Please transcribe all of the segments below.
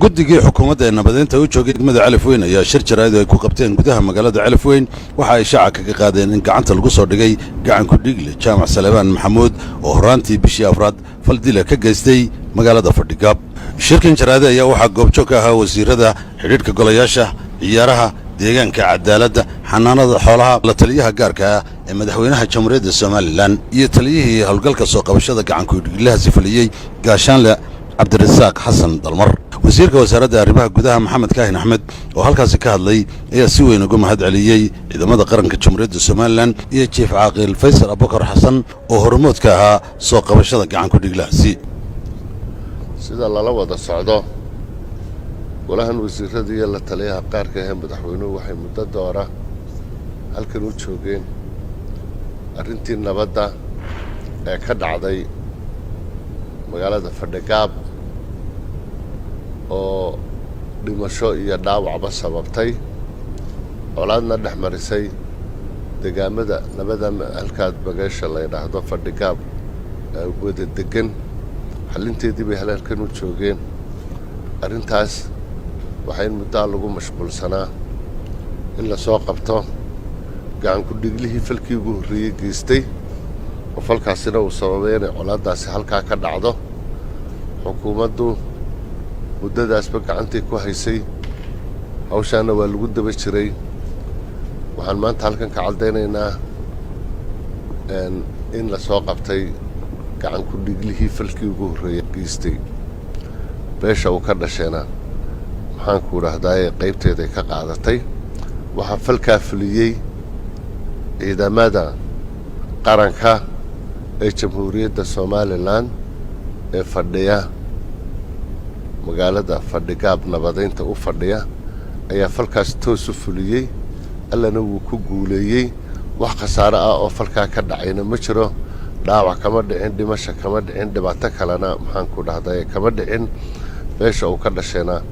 guddigii xukuumadda ee nabadeynta u joogay degmada Calafweyn ayaa shir jaraa'id ay ku qabteen gudaha magaalada Calafweyn waxa ay shacabka ka qaadeen in gacanta lagu soo dhigay gacan ku dhigle Jaamac Salebaan Maxamuud oo horaantii bishii afraad faldila ka geystay magaalada Fadhigaab. shirkan jaraa'id ayaa waxa goobjoog ka ahaa wasiirada xidhiidhka golayaasha ciyaaraha deegaanka cadaaladda xanaanada xoolaha la taliyaha gaarka ah ee madaxweynaha jamhuuriyadda Soomaaliland iyo taliyihii howlgalka soo qabashada gacan ku dhiglaha sifaliyay gaashaanle Cabdirasaaq Xasan Dalmar. wasiirka wasaaradda arrimaha gudaha Maxamed Kaahin Axmed oo halkaas ka hadlay ayaa si weyn uga mahad celiyay ciidamada qaranka jamhuuriyadda Soomaaliland iyo Chief Caaqil Faysal Abubakar Xasan oo hormoodka ahaa soo qabashada gacan ku dhiglahaasi. sida lala wada socdo golahan wasiirada iyo la taliyaha qaarka ah madaxweynuhu waxay muddo doora halkan u joogeen arrintii nabadda ee ka dhacday magaalada Fadhigaab oo dhimasho iyo dhaawacba sababtay colaadna dhex marisay deegaamada nabada halkaad bagaasha la yiraahdo Fadhigaab wada degan xalinteedii bay halkan u joogeen. arrintaas waxay muddo lagu mashquulsanaa in la soo qabto gacan ku dhiglihii falkii ugu horreeyay geystay oo falkaasina uu sababay in colaadaasi halkaa ka dhacdo. xukuumaddu muddadaasba gacantay ku haysay hawshaana waa lagu daba jiray. waxaan maanta halkan ka cadaynaynaa in la soo qabtay gacan ku dhiglihii falkii ugu horreeyay geystay beesha uu ka dhasheena waxaan ku raahdaa qaybteeda ka qaadatay. waxa falka fuliyay ciidamada qaranka ee jamhuuriyadda Soomaaliland ee fadhiya magaalada Fadhigaab nabadeynta u fadhiya ayaa falkaas toos u fuliyay. allana wuu ku guuleeyay. wax khasaare ah oo falka ka dhacayna ma jiro. dhaawac kama dhicin, dhimasho kama dhicin, dhibaato kalena maxaan ku dhahdaa kama dhicin. beesha uu ka dhasheena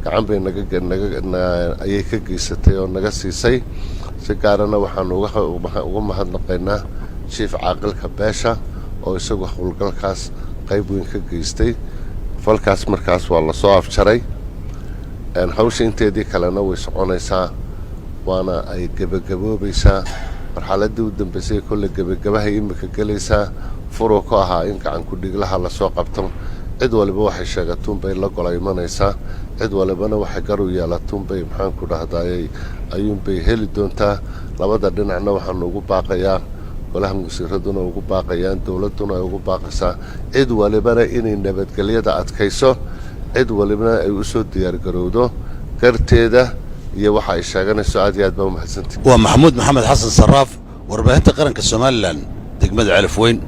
gacan bay ayay ka geysatay oo naga siisay. si gaarana waxaan uga mahadnaqaynaa Chief Caaqilka beesha oo isagu howlgalkaas qayb weyn ka geystay. falkaas markaas waa la soo afjaray. hawsha inteedii kalena way soconaysaa waana ay gabagaboobaysaa. marxaladii u dambeysay kulle gabagabaha imika galaysaa. furo ku ahaa in gacan ku dhiglaha la soo qabto cid waliba waxay sheegatuun bay la golaymanaysaa. cid walibana waxay garu yeelatuun bay maxaan ku dhahdaayay ayuun bay heli doontaa. labada dhinacna waxaan ugu baaqayaa golahan wasiiraduna ugu baaqayaan dawladuna ay ugu baaqaysaa cid walibana inay nabadgelyada adkayso. cid walibana ay u soo diyaar garowdo garteeda iyo waxa ay sheeganayso. aad iyo aad baa u mahadsantahay. waa Maxamuud Maxamed Xasan Saraaf warbaahinta qaranka Soomaaliland degmada Calafweyn.